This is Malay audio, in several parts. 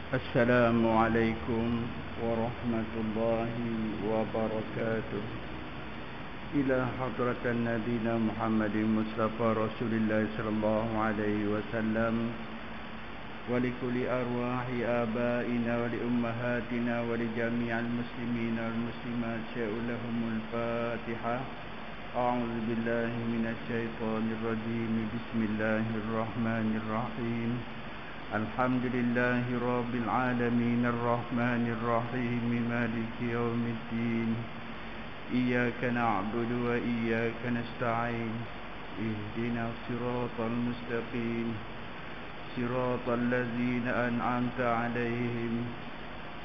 Assalamualaikum warahmatullahi wabarakatuh. Ila hadratan nabiyina Muhammadin Mustafa Rasulillah sallallahu alaihi wasallam wa li kulli arwahi abaina wa li ummahatina wa li jami'al muslimina wal muslimat sya'ulahumul Fatihah. A'udzu billahi minasy syaithanir rajim. Bismillahirrahmanirrahim. Alhamdulillahi rabbil alamin arrahmanir rahim maliki yaumiddin. Iyyaka na'budu wa iyyaka nasta'in. Ihdinas siratal mustaqim. Siratal ladzina an'amta 'alaihim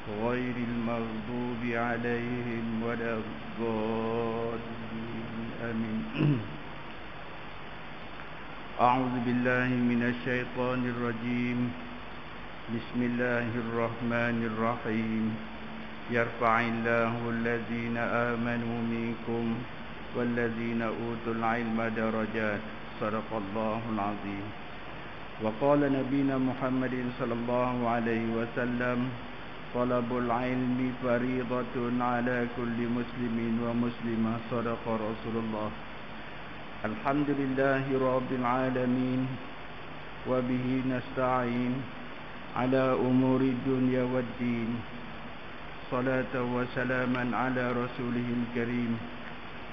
ghairil maghdubi 'alaihim waladdallin. Amin. A'udzu billahi minasy syaithanir rajim. Bismillahirrahmanirrahim. Yarfa'illahu alladzina amanu minkum walladzina utul 'ilma darajat. Shadaqallahul 'azim. Wa qala nabiyuna Muhammadin sallallahu alaihi wasallam, talabul 'ilmi fariidatun 'ala kulli muslimin wa muslimah. Shadaqa Rasulullah. Alhamdulillahi rabbil alamin wa bihi nasta'in ala umuri dunya waddin. Salatan wa salaman ala rasulihil karim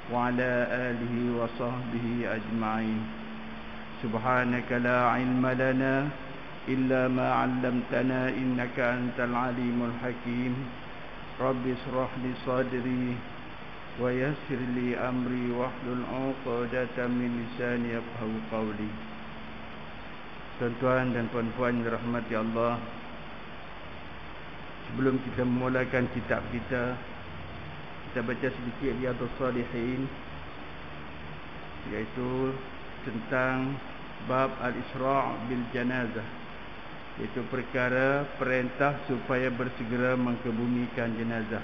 wa ala alihi wa sahbihi ajma'in. Subhanaka la ilma lana illa ma 'allamtana innaka antal alimul hakim. Rabbi ishrah li sadri wa yassir li amri wahlul 'uqdatam min lisani yafqahu qawli. Tuan-tuan dan puan-puan yang dirahmati Allah, sebelum kita memulakan kitab kita baca sedikit Riyadhus Shalihin, iaitu tentang bab al-isra' bil janazah, iaitu perkara perintah supaya bersegera mengkebumikan jenazah.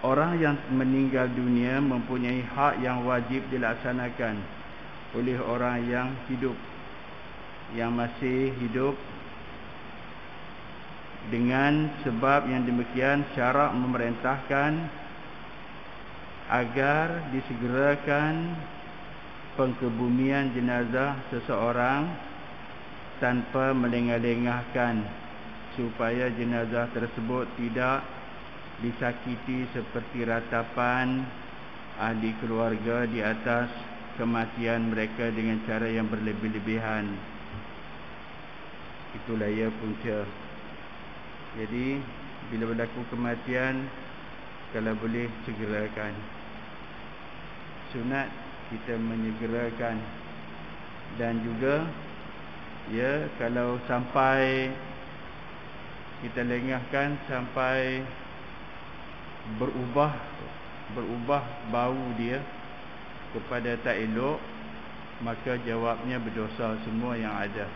Orang yang meninggal dunia mempunyai hak yang wajib dilaksanakan oleh orang yang hidup, yang masih hidup. Dengan sebab yang demikian, syarak memerintahkan agar disegerakan pengkebumian jenazah seseorang tanpa melengah-lengahkan, supaya jenazah tersebut tidak disakiti seperti ratapan ahli keluarga di atas kematian mereka dengan cara yang berlebih-lebihan. Itulah ia punca. Jadi bila berlaku kematian, kalau boleh segerakan. Sunat kita menyegerakan. Dan juga ya, kalau sampai kita lengahkan sampai berubah bau dia kepada tak elok, maka jawabnya berdosa semua yang ada.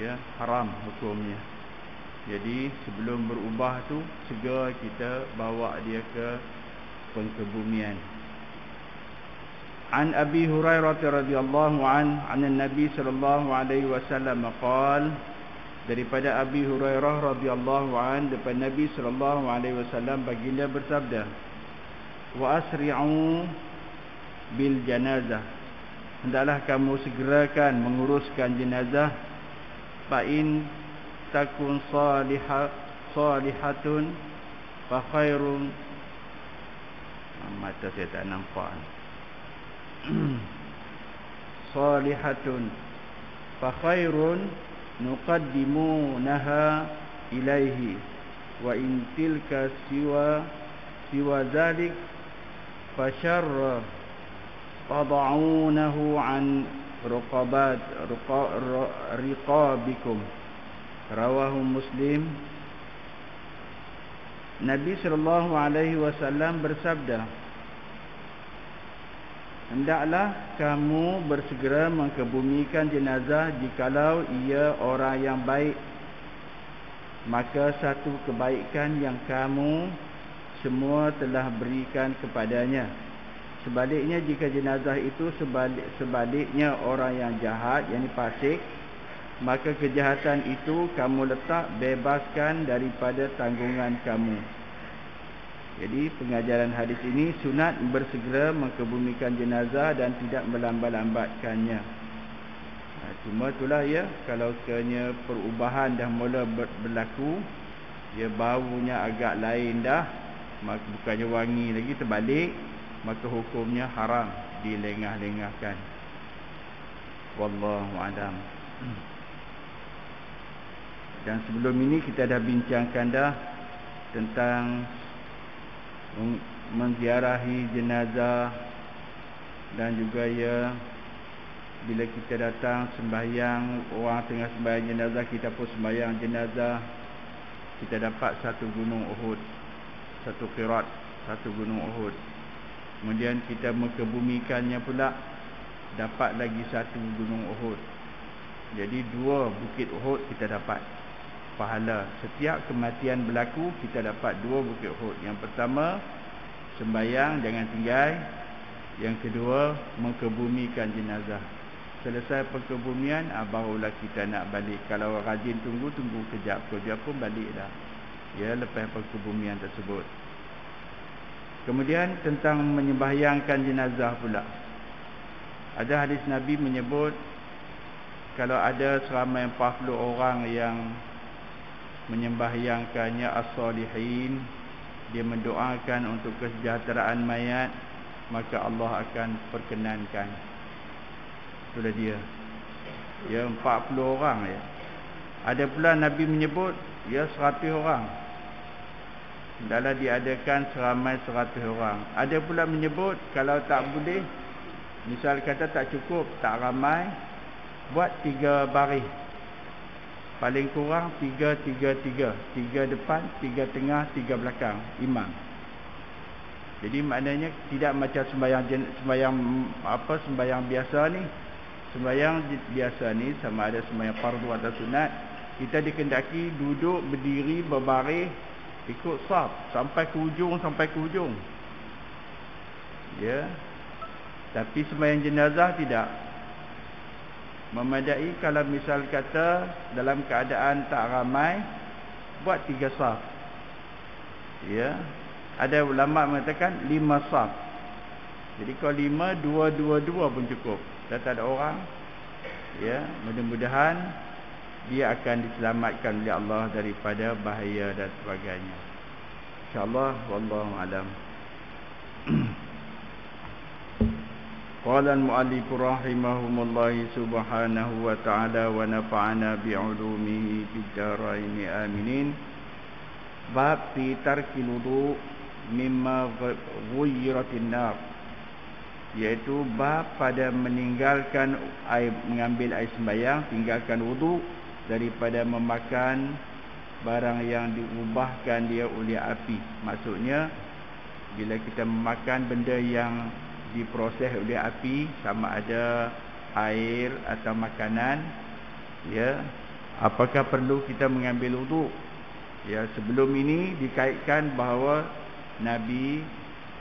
Ya, haram hukumnya. Jadi sebelum berubah tu, segera kita bawa dia ke pengkebumian. An Abi Hurairah radhiyallahu an Nabi sallallahu alaihi wasallam qala, daripada Abi Hurairah radhiyallahu an, daripada Nabi sallallahu alaihi wasallam baginda bersabda, wa asri'u bil janazah, hendaklah kamu segerakan menguruskan jenazah, fa in takun salihatun fa khairun. Mata saya tak nampak. Salihatun fa khairun nuqaddimunaha ilaihi, wa in tilka siwa zalik fa syarra tad'unahu an riqabikum. Rawahu Muslim. Nabi sallallahu alaihi wasallam bersabda, hendaklah kamu bersegera mengkebumikan jenazah jikalau ia orang yang baik, maka satu kebaikan yang kamu semua telah berikan kepadanya. Sebaliknya, jika jenazah itu sebaliknya orang yang jahat, yakni fasik, maka kejahatan itu kamu letak bebaskan daripada tanggungan kamu. Jadi pengajaran hadis ini sunat bersegera mengkebumikan jenazah dan tidak melambat-lambatkannya. Cuma itulah ya, kalau sekiranya perubahan dah mula berlaku, ya baunya agak lain dah, maka bukannya wangi lagi, terbalik, maka hukumnya haram dilengah-lengahkan. Wallahu a'lam. Dan sebelum ini kita dah bincangkan dah tentang menziarahi jenazah, dan juga ya, bila kita datang sembahyang, orang tengah sembahyang jenazah, kita pun sembahyang jenazah, kita dapat satu gunung Uhud, satu qirat, satu gunung Uhud. Kemudian kita mengebumikannya pula, dapat lagi satu gunung Uhud. Jadi 2 bukit Uhud kita dapat pahala. Setiap kematian berlaku, kita dapat 2 bukit Uhud. Yang pertama, sembahyang jangan tinggal. Yang kedua, mengkebumikan jenazah. Selesai perkebumian, barulah kita nak balik. Kalau rajin tunggu kejap, kejap pun balik dah, ya, lepas perkebumian tersebut. Kemudian tentang menyembahyangkan jenazah pula, ada hadis Nabi menyebut, kalau ada seramai 40 orang yang menyembahyangkannya as-salihin, dia mendoakan untuk kesejahteraan mayat, maka Allah akan perkenankan. Itulah dia. Ya, 40 orang ya. Ada pula Nabi menyebut ya 100 orang. Dalam diadakan seramai 100 orang. Ada pula menyebut kalau tak boleh, misal kata tak cukup, tak ramai, buat 3 baris. Paling kurang 3-3-3. 3 depan, 3 tengah, 3 belakang, imam. Jadi maknanya tidak macam sembahyang biasa ni. Sembahyang biasa ni sama ada sembahyang fardu atau sunat, kita dikendaki duduk, berdiri, berbaris, ikut saf sampai ke hujung. Ya. Tapi sembahyang jenazah tidak. Memadai kalau misal kata dalam keadaan tak ramai, buat 3 saf. Ya. Ada ulama mengatakan 5 saf. Jadi kalau 5, 2 pun cukup. Dah tak ada orang, ya, mudah-mudahan dia akan diselamatkan oleh Allah daripada bahaya dan sebagainya. InsyaAllah, wallahu a'lam. Qala al-mu'allif rahimahumullah subhanahu wa ta'ala wa nafa'ana bi'ulumihi fid dharain aminin. Bab fi tarkil wudu mimma ghayyiratin nar, iaitu bab pada meninggalkan air, mengambil air sembahyang, tinggalkan wudu daripada memakan barang yang diubahkan dia oleh api. Maksudnya bila kita memakan benda yang diproses oleh api, sama ada air atau makanan, ya, apakah perlu kita mengambil wudu? Ya, sebelum ini dikaitkan bahawa Nabi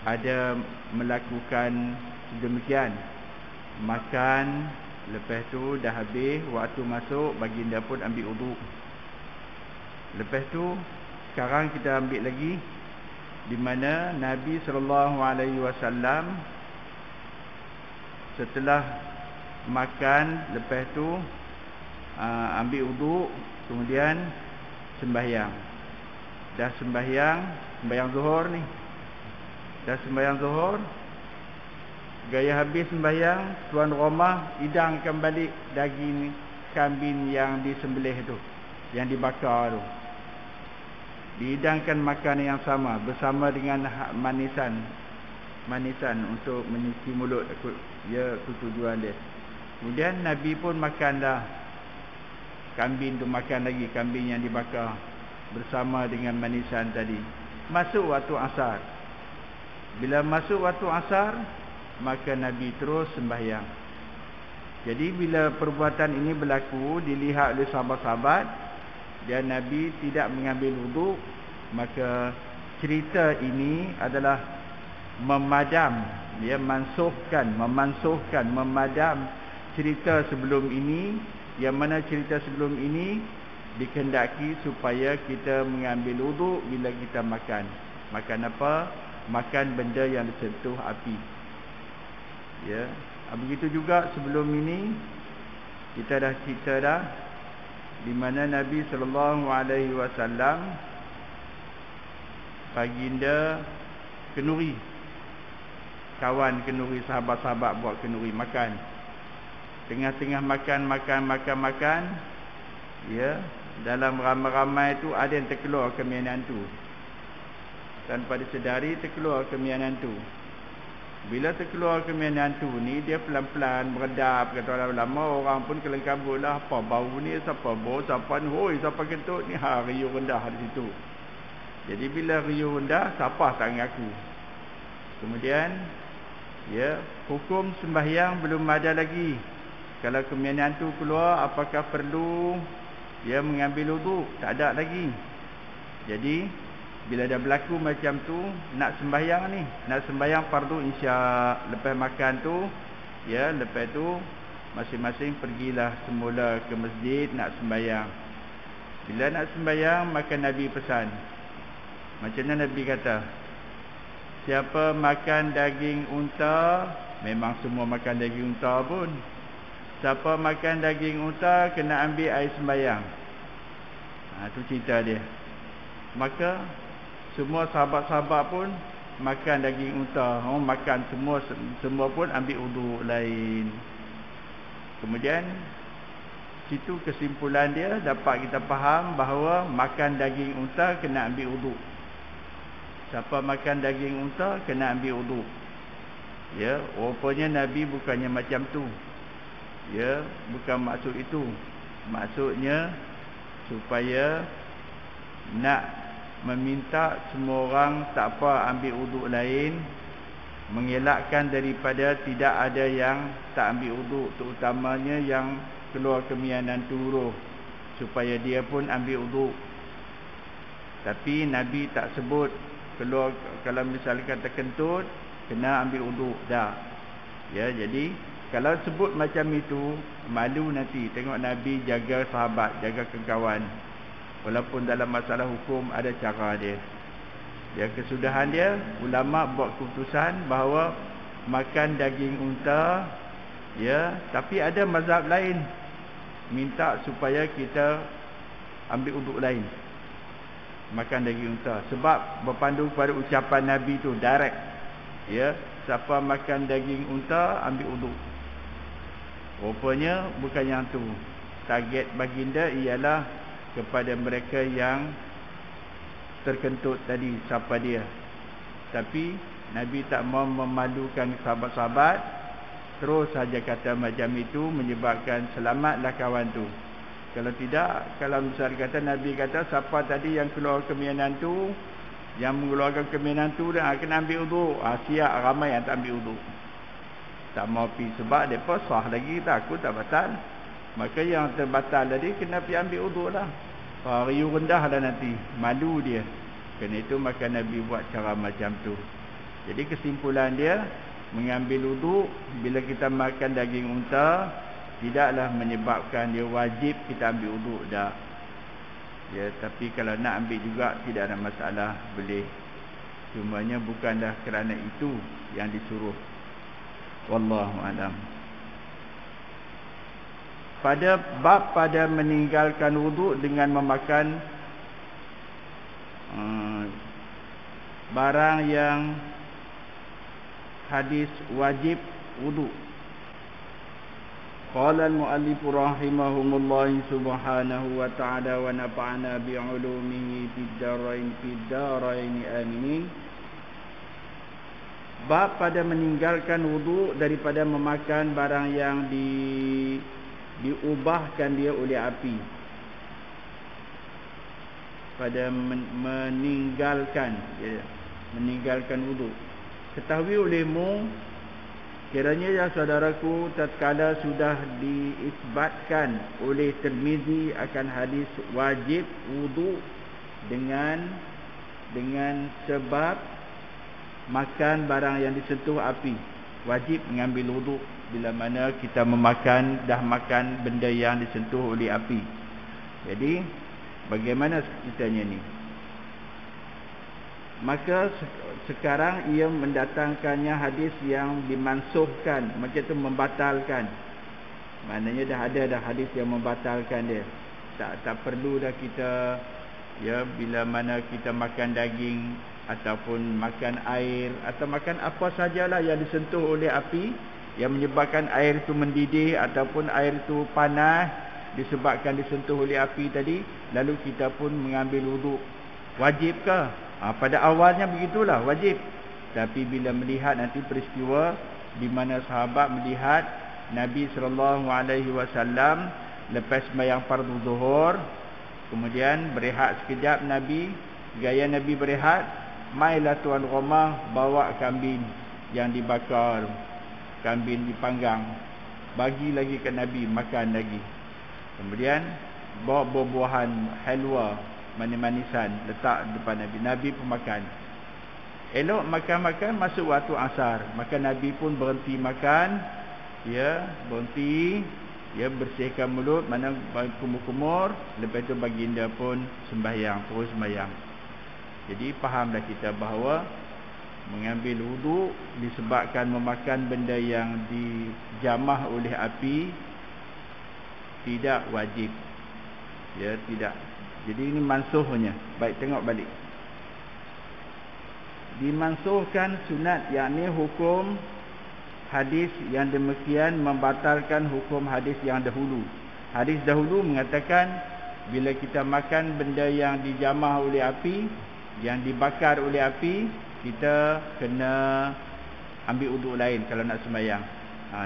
ada melakukan demikian, makan, lepas tu dah habis, waktu masuk baginda pun ambil wudu. Lepas tu sekarang kita ambil lagi, di mana Nabi SAW setelah makan, lepas tu ambil wudu, kemudian sembahyang. Dah sembahyang zuhur ni, dah sembahyang zuhur, gaya habis sembahyang, tuan rumah hidangkan balik daging kambing yang disembelih tu, yang dibakar tu. Dihidangkan makanan yang sama bersama dengan manisan untuk menyuci mulut, ya, itu tujuan dia. Kemudian Nabi pun makan dah kambing tu, makan lagi kambing yang dibakar bersama dengan manisan tadi. Masuk waktu asar. Bila masuk waktu asar, maka Nabi terus sembahyang. Jadi bila perbuatan ini berlaku, dilihat oleh sahabat-sahabat, dan Nabi tidak mengambil wudu, maka cerita ini adalah memadam, memansuhkan, memadam cerita sebelum ini Yang mana cerita sebelum ini dikehendaki supaya kita mengambil wuduk bila kita makan. Makan apa? Makan benda yang disentuh api. Ya. Begitu juga sebelum ini kita dah cerita dah di mana Nabi SAW baginda kenuri, kawan kenuri, sahabat-sahabat buat kenuri makan. Tengah-tengah makan, ya, dalam ramai-ramai tu ada yang terkeluar kemianan tu. Tanpa disedari terkeluar kemianan tu. Bila terkeluar kemianan tu ni, dia pelan-pelan beredap. Kata lama-lama orang pun kelengkabut lah. Apa bau ni, siapa bau, siapa ni, hoi, siapa kentut ni, riuh rendah di situ. Jadi bila riuh rendah, siapa tak ngaku. Kemudian, ya, hukum sembahyang belum ada lagi. Kalau kemianan tu keluar, apakah perlu dia mengambil wuduk? Tak ada lagi. Jadi bila dah berlaku macam tu, nak sembahyang ni, nak sembahyang fardu isya. Lepas makan tu, ya, lepas tu masing-masing pergilah semula ke masjid nak sembahyang. Bila nak sembahyang, maka Nabi pesan. Macam mana Nabi kata? Siapa makan daging unta, memang semua makan daging unta pun. Siapa makan daging unta kena ambil air sembahyang. Tu cerita dia. Maka semua sahabat-sahabat pun makan daging unta. Makan semua pun ambil wuduk lain. Kemudian situ kesimpulan dia dapat kita faham bahawa makan daging unta kena ambil wuduk. Siapa makan daging unta kena ambil wuduk. Ya, rupanya Nabi bukannya macam tu. Ya, bukan maksud itu. Maksudnya supaya nak meminta semua orang tak apa ambil wuduk lain, mengelakkan daripada tidak ada yang tak ambil wuduk, terutamanya yang keluar kemianan turuh, supaya dia pun ambil wuduk. Tapi Nabi tak sebut keluar, kalau misalkan terkentut kena ambil wuduk dah. Ya, jadi kalau sebut macam itu, malu nanti tengok Nabi jaga sahabat, jaga kawan. Walaupun dalam masalah hukum ada cara dia. Yang kesudahan dia, ulama buat keputusan bahawa makan daging unta, ya, tapi ada mazhab lain minta supaya kita ambil wuduk lain. Makan daging unta sebab berpandu kepada ucapan Nabi tu direct. Ya, siapa makan daging unta ambil wuduk. Rupanya bukan yang tu. Target baginda ialah kepada mereka yang terkentut tadi, siapa dia. Tapi Nabi tak mau memalukan sahabat-sahabat, terus saja kata macam itu, menyebabkan selamatlah kawan tu. Kalau tidak, kalau misal kata Nabi kata siapa tadi yang keluar kemianan tu, yang mengeluarkan kemianan tu dah kena ambil wuduk, siap ramai yang tak ambil wuduk. Tak mau pergi sebab mereka sah lagi, takut tak batal. Maka yang terbatal tadi kena pergi ambil wuduk lah. Riuh rendah lah nanti, malu dia. Kerana itu maka Nabi buat cara macam tu. Jadi kesimpulan dia, mengambil wuduk bila kita makan daging unta tidaklah menyebabkan dia wajib kita ambil wuduk dah. Ya, tapi kalau nak ambil juga tidak ada masalah, boleh. Cumanya bukanlah kerana itu yang disuruh. Wallahu a'lam. Pada meninggalkan wuduk dengan memakan barang yang hadis wajib wuduk. Qala al-mu'allif rahimahumullah subhanahu wa ta'ala wa nafa'ana bi'ulumihi fid darain amin. Bab pada meninggalkan wuduk daripada memakan barang yang diubahkan dia oleh api. Pada meninggalkan wuduk. Ketahui olehmu, kiranya ya saudaraku, tatkala sudah diisbatkan oleh Tirmizi akan hadis wajib wuduk dengan sebab makan barang yang disentuh api, wajib mengambil wuduk. bila mana kita dah makan benda yang disentuh oleh api. Jadi bagaimana ceritanya ni? Maka sekarang ia mendatangkannya hadis yang dimansuhkan, macam tu membatalkan. Maknanya dah ada hadis yang membatalkan dia. Tak perlu dah kita, ya, bila mana kita makan daging ataupun makan air atau makan apa sajalah yang disentuh oleh api, yang menyebabkan air itu mendidih ataupun air itu panas disebabkan disentuh oleh api tadi, lalu kita pun mengambil wuduk. Wajib ke? Pada awalnya begitulah, wajib. Tapi bila melihat nanti peristiwa di mana sahabat melihat Nabi SAW lepas sembahyang fardu zuhur, kemudian berehat sekejap Nabi, gaya Nabi berehat, mailah tuan rumah bawa kambing yang dibakar, kambing dipanggang, bagi lagi ke Nabi makan lagi. Kemudian bawa buah-buahan halwa, manis-manisan, letak depan Nabi. Nabi pun makan. Elok makan-makan, masuk waktu asar, maka Nabi pun berhenti makan, ya, berhenti, ya, bersihkan mulut, mana kumur-kumur. Lepas tu baginda pun sembahyang, terus sembahyang. Jadi fahamlah kita bahawa mengambil wuduk disebabkan memakan benda yang dijamah oleh api tidak wajib, ya, tidak. Jadi ini mansuhnya. Baik, tengok balik. Dimansuhkan sunat, yakni hukum hadis yang demikian membatalkan hukum hadis yang dahulu. Hadis dahulu mengatakan bila kita makan benda yang dijamah oleh api, yang dibakar oleh api, kita kena ambil wuduk lain kalau nak sembahyang.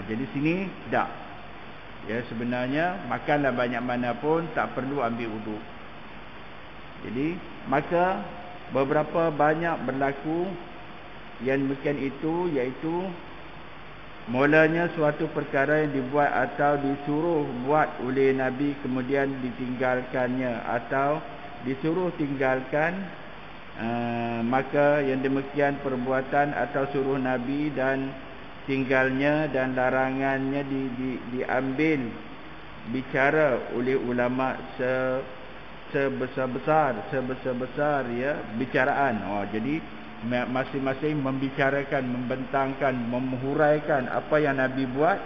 Jadi sini tak. Ya, sebenarnya makanlah banyak mana pun tak perlu ambil wuduk. Jadi maka beberapa banyak berlaku yang demikian itu, iaitu mulanya suatu perkara yang dibuat atau disuruh buat oleh Nabi kemudian ditinggalkannya atau disuruh tinggalkan, maka yang demikian perbuatan atau suruh Nabi dan tinggalnya dan larangannya diambil bicara oleh ulama sebesar-besar, ya, bicaraan. Jadi masing-masing membicarakan, membentangkan, menghuraikan apa yang Nabi buat,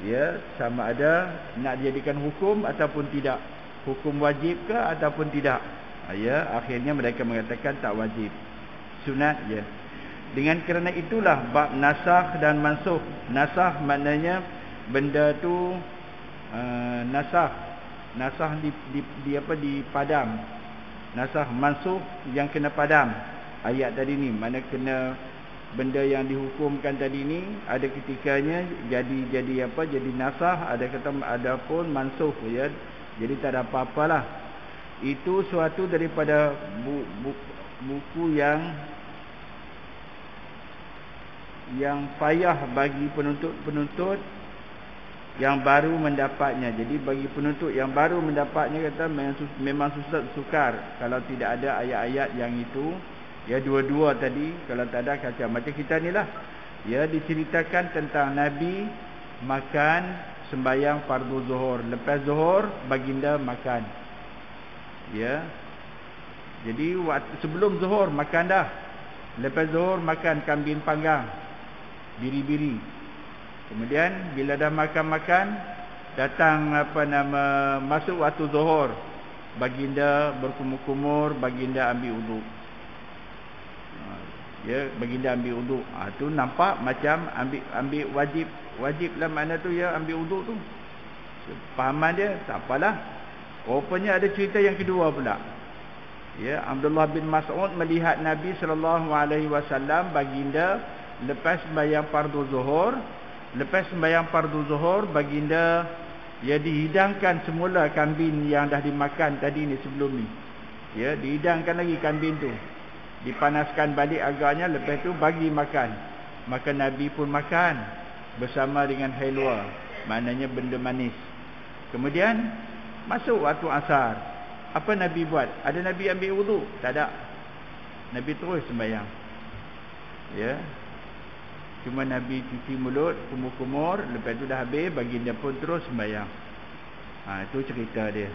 ya, sama ada nak dijadikan hukum ataupun tidak, hukum wajib ke ataupun tidak. Ya, akhirnya mereka mengatakan tak wajib, sunat je. Dengan kerana itulah bab nasakh dan mansukh. Nasakh maknanya benda tu nasakh dipadam. Nasakh, mansukh yang kena padam. Ayat tadi ni mana kena benda yang dihukumkan tadi ni ada ketikanya jadi apa, jadi nasakh, ada pun mansukh, ya. Jadi tak ada apa-apalah. Itu suatu daripada buku yang payah bagi penuntut yang baru mendapatnya. Jadi bagi penuntut yang baru mendapatnya, kata memang susah sukar kalau tidak ada ayat-ayat yang itu, ya, dua-dua tadi. Kalau tak ada, kacau. Macam kita ni lah, ya, diceritakan tentang Nabi makan sembahyang fardu zuhur. Lepas zuhur baginda makan, ya. Jadi sebelum zuhur makan dah. Lepas zuhur makan kambing panggang, biri-biri. Kemudian bila dah makan-makan, datang masuk waktu zuhur, baginda berkumur-kumur, baginda ambil wuduk. Ya, baginda ambil wuduk. Tu nampak macam ambil wajib lah makna tu, ya, ambil wuduk tu. Fahaman dia tak apalah. Rupanya ada cerita yang kedua pula. Ya, Abdullah bin Mas'ud melihat Nabi SAW, baginda lepas sembahyang fardu zuhur. Lepas sembahyang fardu zuhur, baginda, ya, dihidangkan semula kambing yang dah dimakan tadi ni sebelum ni. Ya, dihidangkan lagi kambing tu. Dipanaskan balik agaknya, lepas tu bagi makan. Maka Nabi pun makan bersama dengan halwa, maknanya benda manis. Kemudian masuk waktu asar. Apa Nabi buat? Ada Nabi ambil wuduk? Tak ada. Nabi terus sembahyang. Ya. Cuma Nabi cuci mulut, kumur-kumur, lepas tu dah habis, baginda pun terus sembahyang. Itu cerita dia.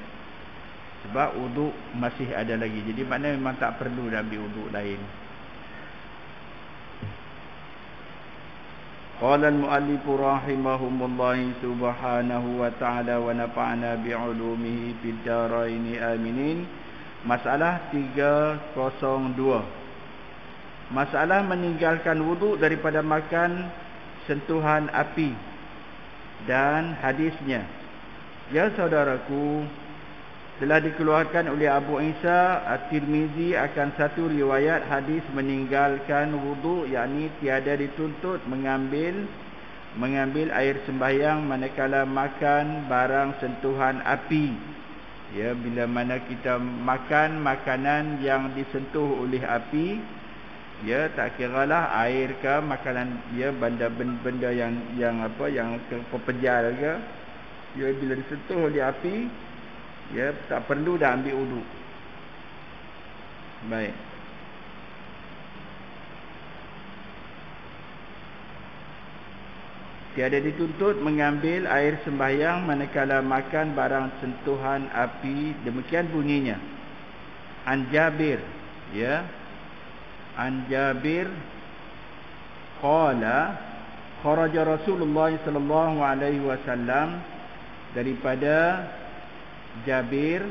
Sebab wuduk masih ada lagi. Jadi maknanya memang tak perlu dah ambil wuduk lain. Qala al-muallif rahimahumullah subhanahu wa ta'ala wa nafa'ana bi'ulumihi fid dharain aminin. Masalah 302. Masalah meninggalkan wuduk daripada makan sentuhan api dan hadisnya. Ya saudaraku, telah dikeluarkan oleh Abu Isa At-Tirmizi akan satu riwayat hadis meninggalkan wuduk, yakni tiada dituntut mengambil air sembahyang manakala makan barang sentuhan api. Ya, bila mana kita makan makanan yang disentuh oleh api, ya, tak kiralah air ke makanan, ya, benda yang kepejal ke, ya, bila disentuh oleh api, ya, tak perlu dah ambil wuduk. Baik. Tiada dituntut mengambil air sembahyang manakala makan barang sentuhan api. Demikian bunyinya. An Jabir, ya. An Jabir qala kharaja Rasulullah sallallahu alaihi wasallam, daripada Jabir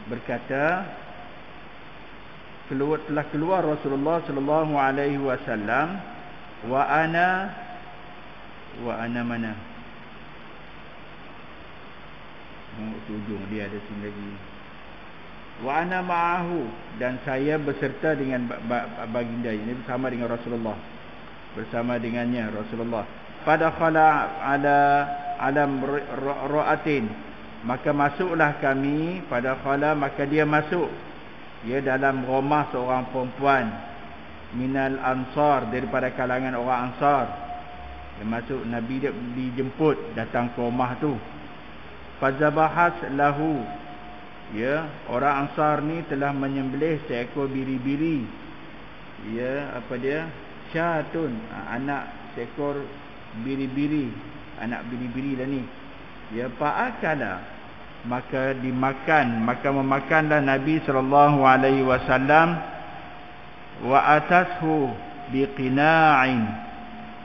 berkata, telah keluar Rasulullah sallallahu alaihi wasallam wa ana mana? Ujung dia ada sini lagi. Wa ana ma'ahu, dan saya beserta dengan baginda ini, bersama dengan Rasulullah, bersama dengannya Rasulullah. Pada khala alam ra'atin, maka masuklah kami pada khala, maka dia masuk, dia dalam rumah seorang perempuan, minal ansar, daripada kalangan orang Ansar. Dia masuk, Nabi dia dijemput datang ke rumah tu. Fazabahas lahu, ya, orang Ansar ni telah menyembelih seekor biri-biri. Ya, apa dia? Syatun, anak seekor biri-biri, anak biri-biri dah ni. Ya, fa'akala, maka memakanlah Nabi sallallahu alaihi wasallam, wa atashu biqina'in,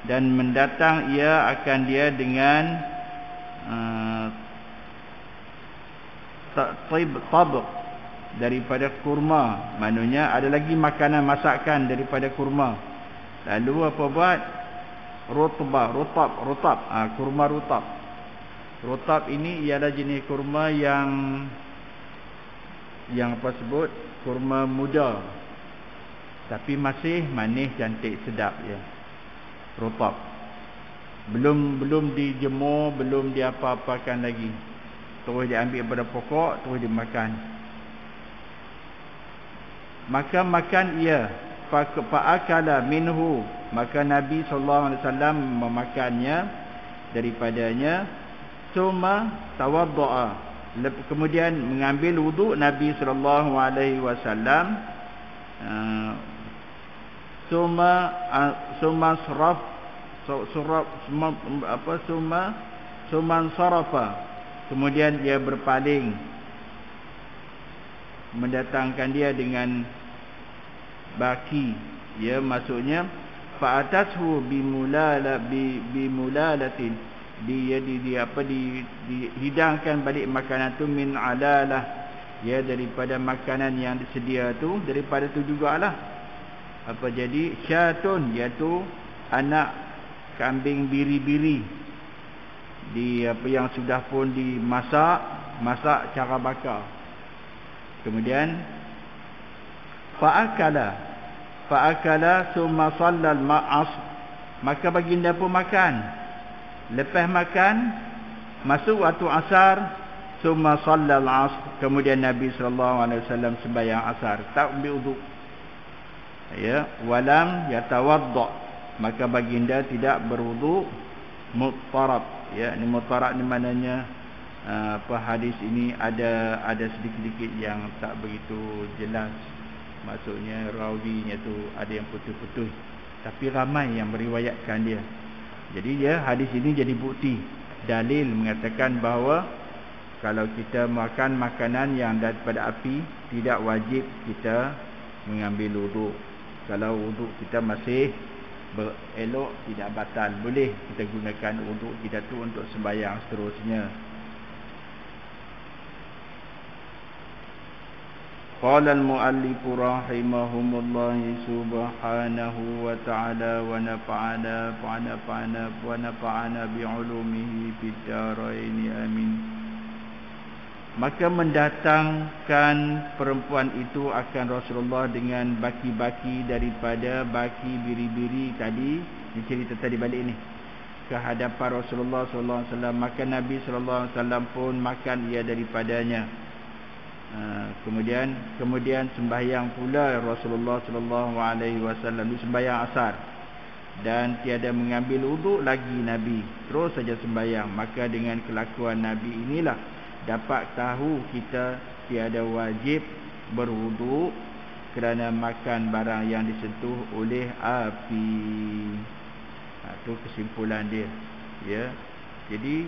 dan mendatang ia akan dia dengan tabq daripada kurma. Maknanya ada lagi makanan masakan daripada kurma. Lalu apa buat? Rutab, kurma rutab. Rutab ini ialah jenis kurma yang apa sebut, kurma muda, tapi masih manis, cantik, sedap, ya. Rutab. Belum dijemur, belum diapa-apakan lagi. Terus diambil daripada pokok, terus dimakan. Maka makan ia, fa'akala minhu, maka Nabi sallallahu alaihi wasallam memakannya daripadanya. Summa tawaddaa, kemudian mengambil wuduk Nabi sallallahu alaihi wasallam. Summa sarafa, kemudian dia berpaling, mendatangkan dia dengan baki, ya, maksudnya fa'atashu bimulalatin, dihidangkan balik makanan tu, min alalah, ya, daripada makanan yang disedia tu, daripada tu jugalah apa, jadi syatun, iaitu anak kambing biri-biri, yang sudah pun dimasak cara bakar. Kemudian fa'akala summa sallal ma'as, maka baginda pun makan. Lepas makan, masuk waktu asar, summa sallal as, kemudian Nabi sallallahu alaihi wasallam sembahyang asar, tak ambil wuduk. Ya, walam yatawadda, maka baginda tidak berwuduk. Muttarab, ya, ini muttarab ni maknanya hadis ini ada sedikit-sedikit yang tak begitu jelas, maksudnya rawinya tu ada yang putus-putus. tapi ramai yang meriwayatkan dia. Jadi hadis ini jadi bukti, dalil mengatakan bahawa kalau kita makan makanan yang daripada api, tidak wajib kita mengambil wuduk. Kalau wuduk kita masih elok, tidak batal, boleh kita gunakan wuduk kita tu untuk sembahyang seterusnya. Qala al-muallif rahimahumullah subhanahu wa ta'ala wa nafa'ana bi'ulumihi fid dharain amin. Maka mendatangkan perempuan itu akan Rasulullah dengan baki-baki daripada baki biri-biri tadi, cerita tadi balik ni, ke hadapan Rasulullah sallallahu alaihi wasallam. Maka Nabi sallallahu alaihi wasallam pun makan ia daripadanya. Kemudian sembahyang pula Rasulullah sallallahu alaihi wasallam, sembahyang asar, dan tiada mengambil wuduk lagi Nabi, terus saja sembahyang. Maka dengan kelakuan Nabi inilah dapat tahu kita tiada wajib berwuduk kerana makan barang yang disentuh oleh api. Itu kesimpulan dia, ya. Jadi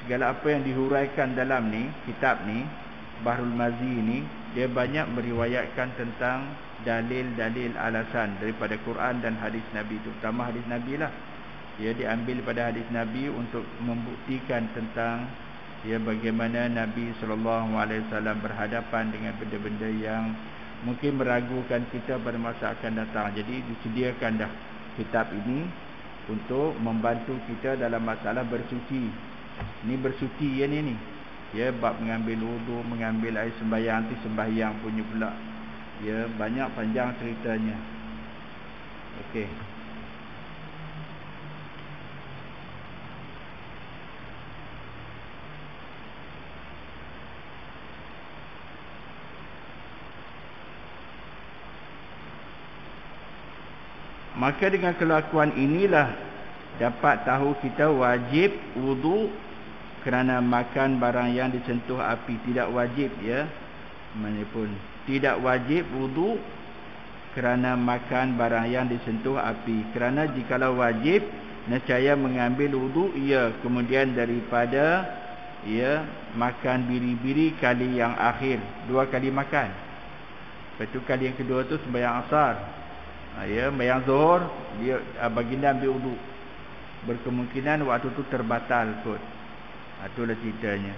segala apa yang dihuraikan dalam ni kitab ni, Bahrul Mazi ni, dia banyak meriwayatkan tentang dalil-dalil alasan daripada Quran dan hadis Nabi, terutama hadis Nabi lah. Dia diambil pada hadis Nabi untuk membuktikan tentang bagaimana Nabi SAW berhadapan dengan benda-benda yang mungkin meragukan kita pada masa akan datang. Jadi disediakan dah kitab ini untuk membantu kita dalam masalah bersuci. Ini bersuci ni. Bab mengambil wuduk, mengambil air sembahyang, nanti sembahyang punya pula. Banyak panjang ceritanya. Okey. Maka dengan kelakuan inilah dapat tahu kita wajib wuduk kerana makan barang yang disentuh api. Tidak wajib, manapun tidak wajib wuduk kerana makan barang yang disentuh api. Kerana jikalau wajib, nescaya mengambil wuduk kemudian daripada makan biri-biri kali yang akhir, 2 kali makan. Lepas tu kali yang kedua tu sembahyang asar, sembahyang zuhur, dia baginda ambil wuduk. Berkemungkinan waktu tu terbatal kot. Itulah ceritanya.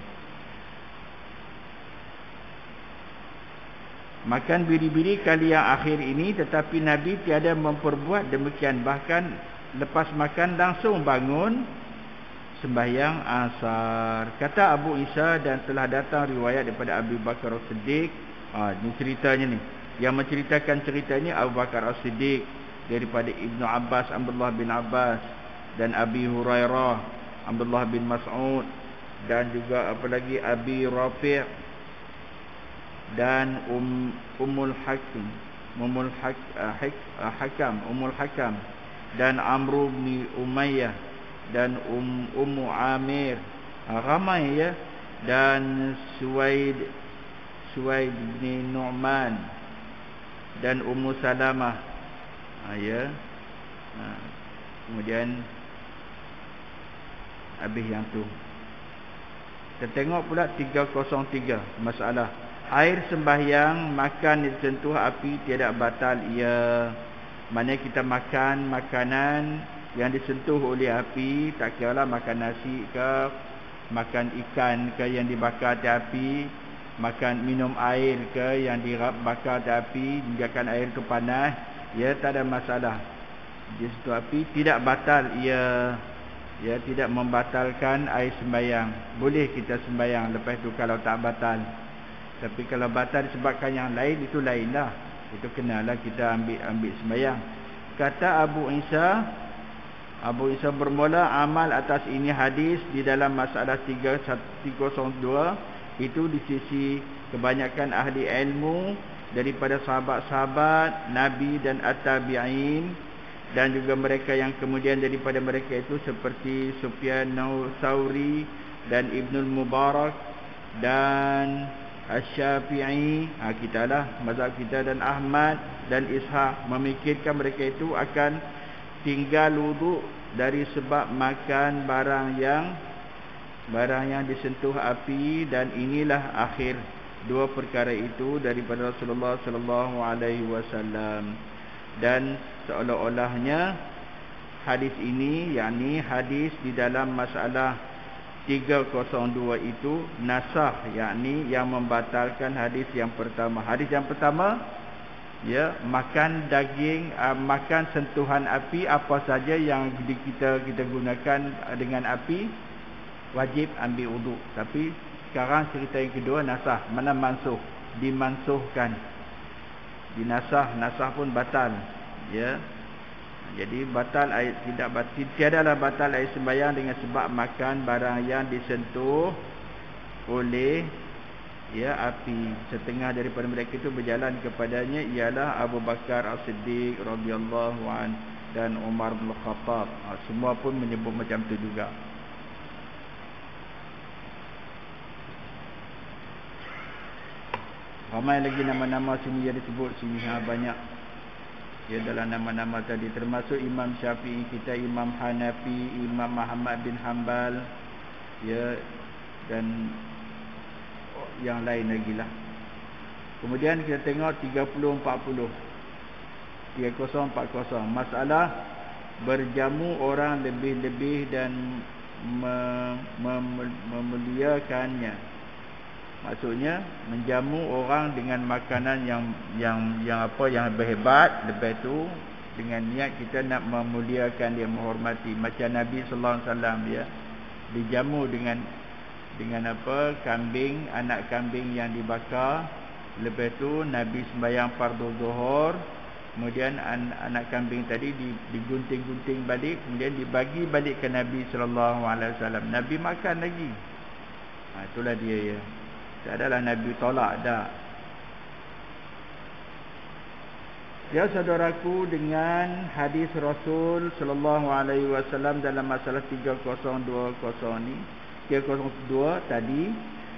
Makan biri-biri kali yang akhir ini, tetapi Nabi tiada memperbuat demikian. Bahkan lepas makan langsung bangun sembahyang asar. Kata Abu Isa, dan telah datang riwayat daripada Abu Bakar As-Siddiq. Ini ceritanya ni. Yang menceritakan cerita ini Abu Bakar As-Siddiq, daripada Ibnu Abbas, Abdullah bin Abbas, dan Abi Hurairah, Abdullah bin Mas'ud, dan juga apa lagi, Abi Rafi' dan Ummul Hakam dan Amr bin Umayyah dan Ummu Amir, ramai dan Suwaid bin Nu'man dan Ummu Salamah. Kemudian habis yang tu. Kita tengok pula 303 masalah. Air sembahyang makan disentuh api tidak batal Mana kita makan makanan yang disentuh oleh api, tak kiralah makan nasi ke, makan ikan ke yang dibakar di api, makan minum air ke yang dibakar di api, biarkan air itu panas, tak ada masalah. Disentuh api tidak batal tidak membatalkan air sembahyang. Boleh kita sembahyang lepas tu kalau tak batal. Tapi kalau batal disebabkan yang lain, itu lainlah. Itu kenalah kita ambil sembahyang. Kata Abu Isa bermula amal atas ini hadis di dalam masalah 302 itu di sisi kebanyakan ahli ilmu daripada sahabat-sahabat Nabi dan at-tabi'in, dan juga mereka yang kemudian daripada mereka itu seperti Sufyan Tsauri dan Ibnul Mubarak dan Asy-Syafi'i, kita lah mazhab kita, dan Ahmad dan Ishaq memikirkan mereka itu akan tinggal wuduk dari sebab makan barang yang disentuh api, dan inilah akhir dua perkara itu daripada Rasulullah sallallahu alaihi wasallam. Dan seolah-olahnya hadis ini, yakni hadis di dalam masalah 302 itu nasakh, yakni yang membatalkan hadis yang pertama. Hadis yang pertama, ya, makan daging, makan sentuhan api apa saja yang kita gunakan dengan api wajib ambil wuduk. Tapi sekarang cerita yang kedua nasakh, mana mansuh, dimansuhkan, nasakh pun batal, ya. Jadi batal air, tiadalah batal air sembahyang dengan sebab makan barang yang disentuh oleh, ya, api. Setengah daripada mereka itu berjalan kepadanya ialah Abu Bakar As-Siddiq radhiyallahu an dan Umar bin Khattab. Semua pun menyebut macam tu juga. Ramai lagi nama-nama sini yang disebut sini, banyak. Ya, dalam nama-nama tadi termasuk Imam Syafi'i kita, Imam Hanafi, Imam Muhammad bin Hanbal, ya, dan yang lain lagi lah. Kemudian kita tengok 3040 masalah berjamu orang lebih-lebih dan memuliakannya. Maksudnya menjamu orang dengan makanan yang berhebat, lepas tu dengan niat kita nak memuliakan dia, menghormati. Macam Nabi sallallahu alaihi wasallam, ya, dijamu dengan kambing, anak kambing yang dibakar. Lepas tu Nabi sembahyang fardu zuhur, kemudian anak kambing tadi digunting-gunting balik, kemudian dibagi balik ke Nabi sallallahu alaihi wasallam. Nabi makan lagi. Itulah dia, ya. Tak adalah Nabi tolak, dah. Ya, saudaraku, dengan hadis Rasul sallallahu alaihi wasallam dalam masalah 302 tadi,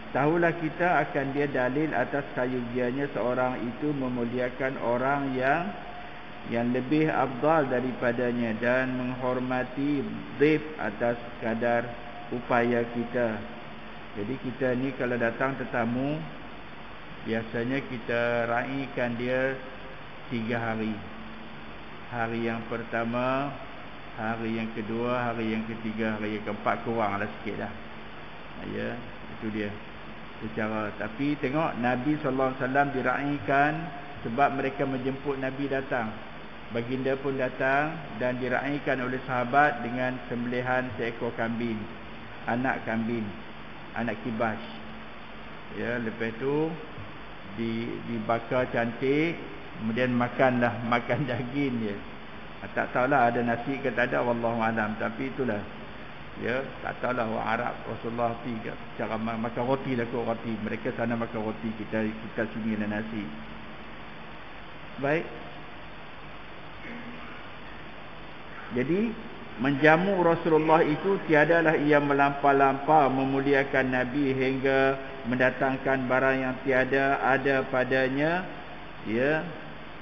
tahulah kita akan dia dalil atas kayugiannya seorang itu memuliakan orang yang lebih afdal daripadanya dan menghormati dhif atas kadar upaya kita. Jadi kita ni kalau datang tetamu, biasanya kita raikan dia 3 hari. Hari yang pertama, hari yang kedua, hari yang ketiga, hari yang keempat kuranglah sikit dah. Ya, itu dia. Secara, tapi tengok Nabi sallallahu alaihi wasallam diraikan sebab mereka menjemput Nabi datang. Baginda pun datang dan diraikan oleh sahabat dengan sembelihan seekor kambing, anak kambing, anak kibas. Ya, lepas tu dibakar cantik, kemudian makan daging dia. Tak tahulah ada nasi ke tak ada, wallahu alam, tapi itulah. Ya, tak tahulah orang Arab Rasulullah cara makan roti lah kot, roti. Mereka sana makan roti, kita sini ada nasi. Baik. Jadi menjamu Rasulullah itu tiadalah ia melampau-lampau memuliakan Nabi hingga mendatangkan barang yang tiada ada padanya, ya,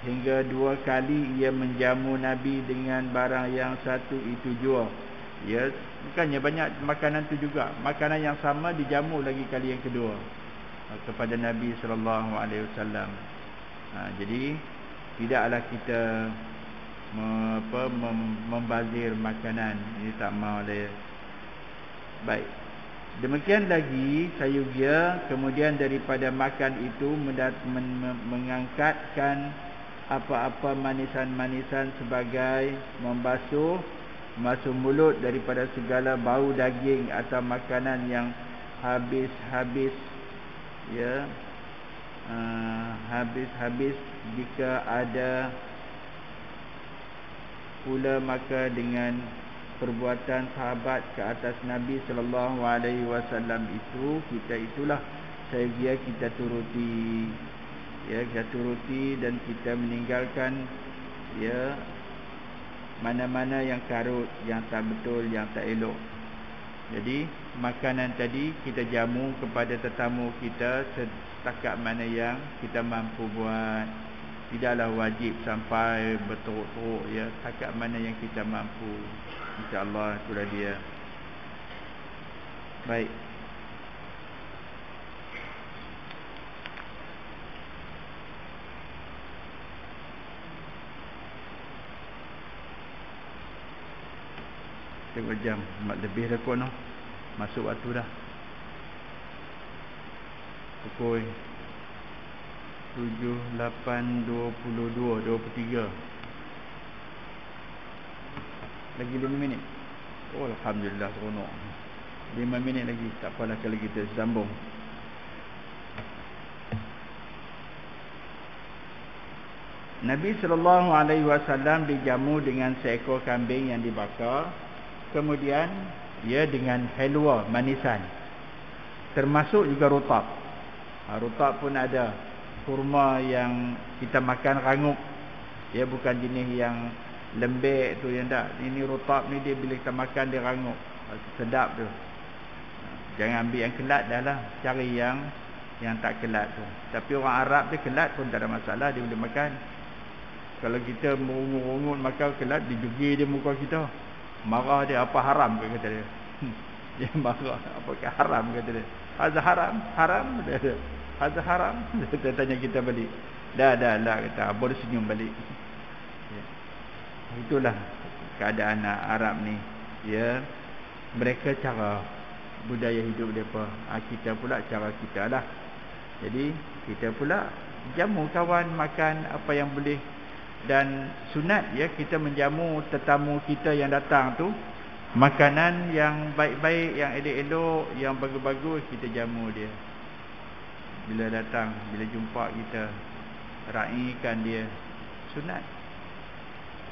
hingga 2 kali ia menjamu Nabi dengan barang yang satu itu jua. Ya, bukannya banyak makanan tu juga, makanan yang sama dijamu lagi kali yang kedua kepada Nabi sallallahu alaihi wasallam. Jadi tidaklah kita membazir makanan, ini tak mau dia. Baik. Demikian lagi sayugia, kemudian daripada makan itu mengangkatkan apa-apa manisan-manisan sebagai membasuh mulut daripada segala bau daging atau makanan yang habis-habis, ya, habis-habis. Jika ada pula maka dengan perbuatan sahabat ke atas Nabi sallallahu alaihi wasallam itu, itulah sayugia kita turuti, ya, kita turuti dan kita meninggalkan, ya, mana-mana yang karut, yang tak betul, yang tak elok. Jadi makanan tadi kita jamu kepada tetamu kita setakat mana yang kita mampu buat. Tidaklah wajib sampai berteruk-teruk ya, takat mana yang kita mampu. InsyaAllah itulah dia. Baik. Tengok jam, lebih dah kot no. Masuk waktu dah. Pukul 7, 8, 22, 23. Lagi 5 minit. Oh, Alhamdulillah, seronok. 5 minit lagi. Tak apalah kalau kita sambung. Nabi SAW dijamu dengan seekor kambing yang dibakar. Kemudian ia dengan helwa, manisan. Termasuk juga rutab. Rutab pun ada. Kurma yang kita makan rangup. Dia bukan jenis yang lembek tu yang tak. Ini rutab ni dia bila kita makan dia rangup. Sedap tu. Jangan ambil yang kelat dah lah. Cari yang tak kelat tu. Tapi orang Arab dia kelat pun tak ada masalah. Dia boleh makan. Kalau kita merungut-rungut makan kelat, dia jugir dia muka kita. Marah dia, apa haram ke kata dia. Dia marah, apakah haram kata dia. Hazah haram? Haram? Hazah haram? Dia tanya kita balik. Dah kata. Abu dia senyum balik. Ya. Itulah keadaan Arab ni. Ya. Mereka cara budaya hidup mereka. Kita pula cara kita lah. Jadi kita pula jamu kawan makan apa yang boleh. Dan sunat ya, kita menjamu tetamu kita yang datang tu makanan yang baik-baik, yang elok-elok, yang bagus-bagus, kita jamu dia. Bila datang, bila jumpa kita, raikan dia. Sunat.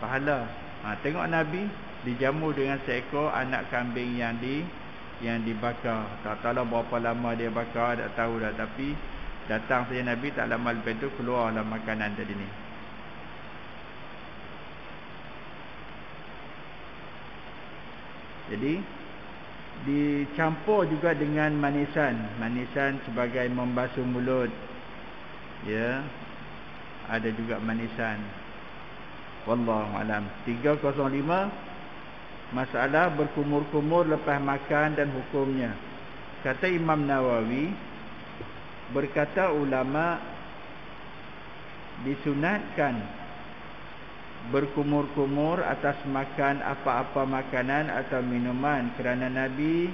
Pahala. Tengok Nabi dijamu dengan seekor anak kambing yang dibakar. Tak tahu berapa lama dia bakar, tak tahu dah. Tapi datang saja Nabi, tak lama lepas tu keluarlah makanan tadi ni. Jadi dicampur juga dengan manisan. Manisan sebagai membasuh mulut. Ya. Ada juga manisan. Wallahu alam. 305 masalah berkumur-kumur lepas makan dan hukumnya. Kata Imam Nawawi, berkata ulama disunatkan berkumur-kumur atas makan apa-apa makanan atau minuman kerana Nabi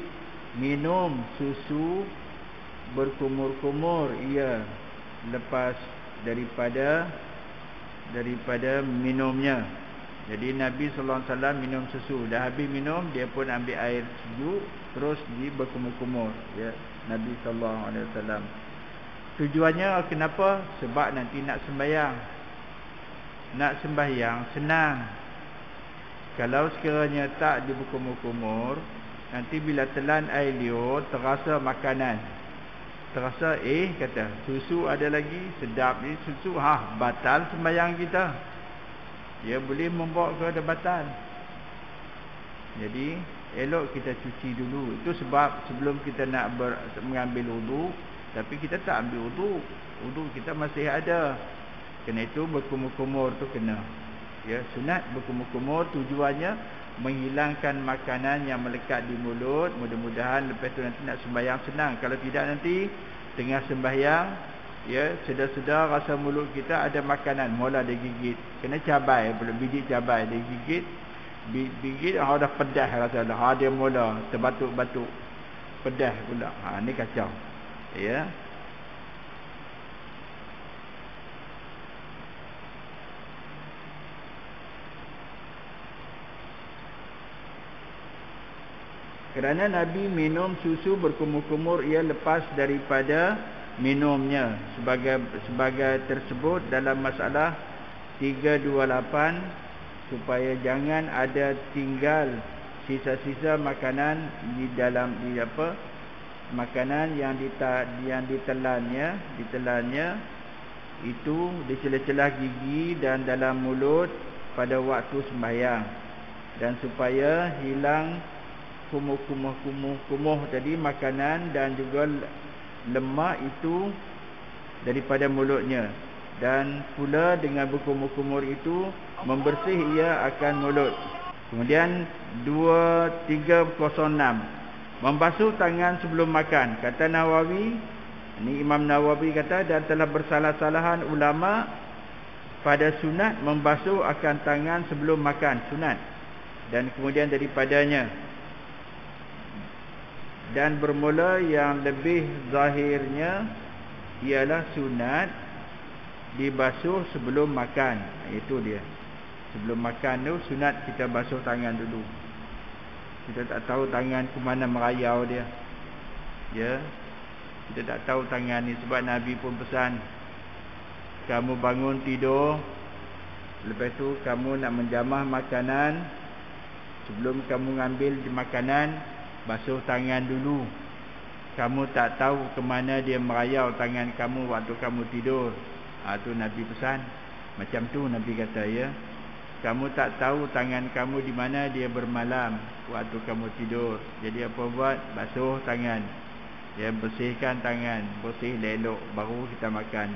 minum susu berkumur-kumur ia lepas daripada minumnya. Jadi Nabi sallallahu alaihi wasallam minum susu, dah habis minum dia pun ambil air sejuk terus berkumur-kumur ya, Nabi sallallahu alaihi wasallam. Tujuannya kenapa? Sebab nanti nak sembahyang. Nak sembahyang senang. Kalau sekiranya tak diberkumur-kumur, nanti bila telan air liur terasa makanan. Terasa kata susu ada lagi, sedap ni susu, batal sembahyang kita. Dia boleh membawa kepada batal. Jadi elok kita cuci dulu. Itu sebab sebelum kita nak mengambil wudu, tapi kita tak ambil wudu. Wudu kita masih ada. Kena itu berkumur-kumur tu kena. Ya, sunat berkumur-kumur tujuannya menghilangkan makanan yang melekat di mulut. Mudah-mudahan lepas tu nanti nak sembahyang senang. Kalau tidak nanti tengah sembahyang ya, sedar-sedar rasa mulut kita ada makanan, mula dia gigit. Kena cabai, belum biji cabai dia gigit. Gigit dah pedas rasa dah. Dia mula terbatuk-batuk. Pedas pula. Ni kacau. Ya. Kerana Nabi minum susu berkumur-kumur ia lepas daripada minumnya. Sebagai tersebut dalam masalah 328 supaya jangan ada tinggal sisa-sisa makanan di dalam makanan yang ditelannya itu di celah-celah gigi dan dalam mulut pada waktu sembahyang, dan supaya hilang kumuh tadi makanan dan juga lemak itu daripada mulutnya. dan pula dengan berkumur-kumur itu membersih ia akan mulut. Kemudian 2306 membasuh tangan sebelum makan. Kata Nawawi, ini Imam Nawawi kata, dan telah bersalah-salahan ulama pada sunat membasuh akan tangan sebelum makan, sunat, dan kemudian daripadanya, dan bermula yang lebih zahirnya ialah sunat dibasuh sebelum makan. Itu dia, sebelum makan tu sunat kita basuh tangan dulu. Kita tak tahu tangan ke mana merayau dia, ya, kita tak tahu tangan ni. Sebab Nabi pun pesan, kamu bangun tidur, lepas tu kamu nak menjamah makanan, sebelum kamu ngambil di makanan, basuh tangan dulu. Kamu tak tahu ke mana dia merayau tangan kamu waktu kamu tidur. Tu Nabi pesan. Macam tu Nabi kata, ya, kamu tak tahu tangan kamu di mana dia bermalam waktu kamu tidur. Jadi apa buat? Basuh tangan, ya, bersihkan tangan, bersih elok, baru kita makan.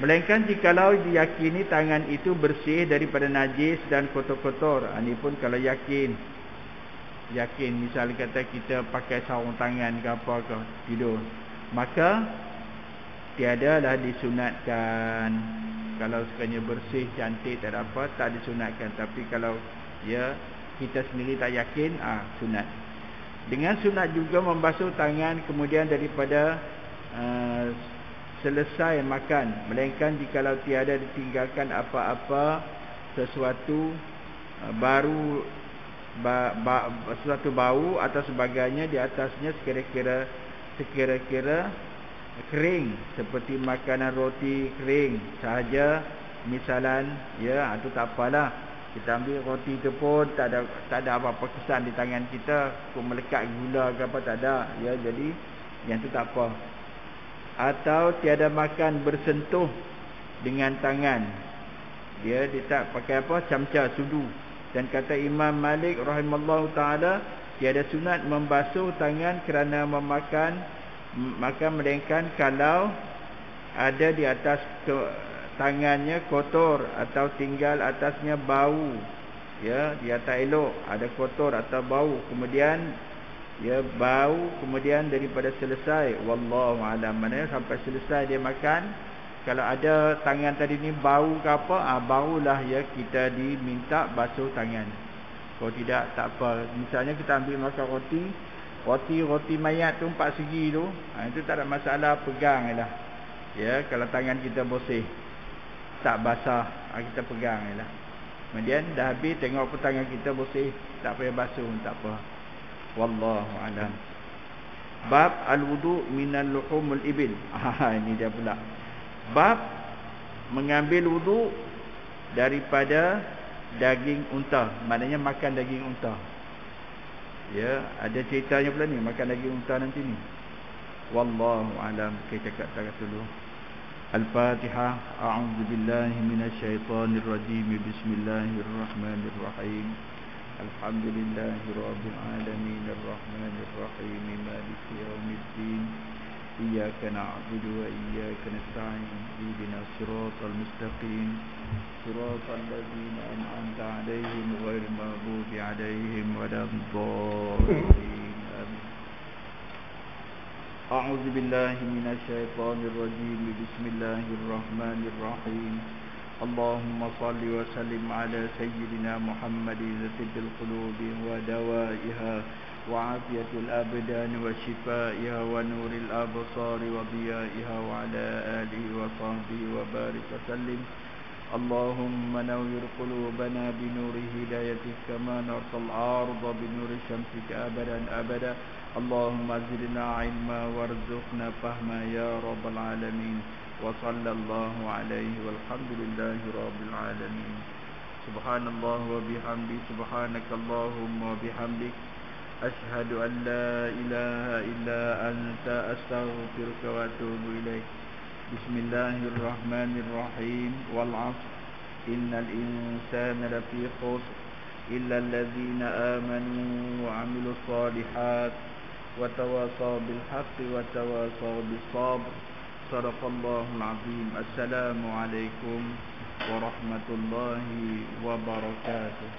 Melainkan jikalau diyakini tangan itu bersih daripada najis dan kotor-kotor. Ini pun kalau yakin, misal kata kita pakai sarung tangan ke apa ke tidur, maka tiadalah disunatkan. Kalau sekiranya bersih, cantik, tak ada apa, tak disunatkan. Tapi kalau ya kita sendiri tak yakin, sunat. Dengan sunat juga membasuh tangan kemudian daripada selesai makan, melainkan jikalau tiada ditinggalkan apa-apa sesuatu baru, sesuatu bau atau sebagainya di atasnya sekira-kira kering, seperti makanan roti kering sahaja misalan, ya, itu tak apalah. Kita ambil roti tu pun tak ada apa-apa kesan di tangan kita, kok melekat gula ke apa, tak ada, ya, jadi yang tu tak apa. Atau tiada makan bersentuh dengan tangan, dia tak pakai apa, camca, sudu. Dan kata Imam Malik rahimallahu taala, tiada sunat membasuh tangan kerana memakan, maka melainkan kalau ada di atas tangannya kotor atau tinggal atasnya bau, ya, dia tak elok, ada kotor atau bau, kemudian ya bau, kemudian daripada selesai, wallahu alam, maknanya sampai selesai dia makan, kalau ada tangan tadi ni bau ke apa, barulah ya kita diminta basuh tangan. Kalau tidak, tak apa. Misalnya kita ambil makan roti mayat tu 4 segi tu, itu tak ada masalah, pegang jelah, ya, kalau tangan kita bersih tak basah, kita pegang jelah. Kemudian dah habis, tengok pun tangan kita bersih, tak payah basuh, tak apa. Wallahu alam. Bab al-wudu minal luhumul ibil. Ini dia pula. Bab mengambil wudu daripada daging unta, maknanya makan daging unta. Ya, ada ceritanya pula ni, makan daging unta nanti ni. Wallahu alam. Kita cakap takat dulu. Al-Fatihah. A'udzubillahi minasyaitonir rajim. Bismillahirrahmanirrahim. Alhamdulillahi rabbil alamin, arrahmanir rahim, maliki yaumiddin. Iyyaka na'budu wa iyyaka nasta'in. Ihdinas siratal mustaqim, siratal ladzina an'amta 'alaihim ghairil maghdubi 'alaihim waladdallin. Amin. A'udzu billahi minasyaitonir rajim. Bismillahirrahmanirrahim. Allahumma salli wa sallim ala sayyidina Muhammadin zatil qulubi wa dawaiha wa afiyatil abdan wa shifaiha wa nuril absari wa diyaiha wa ala alihi wa sahbihi wa barik wa sallim. Allahumma nawwir qulubana bi nuri hidayatika kama narsal arda bi nuri syamsika abadan abada. Allahumma zidna ilma warzuqna fahma ya rabbal alamin. Wa sallallahu alaihi walhamdulillahi rabbil alamin. Subhanallah wa bihamdi, subhanakallahumma wa bihamdik, ashhadu an la ilaha illa anta, astaghfiruka wa atubu ilaik. Bismillahirrahmanirrahim. Wal 'ashr, innal insana lafi khusr illa alladhina amanu wa 'amilus solihat wa tawasaw bil haqqi wa tawasaw bis sabr. صدق الله العظيم. السلام عليكم ورحمة الله وبركاته.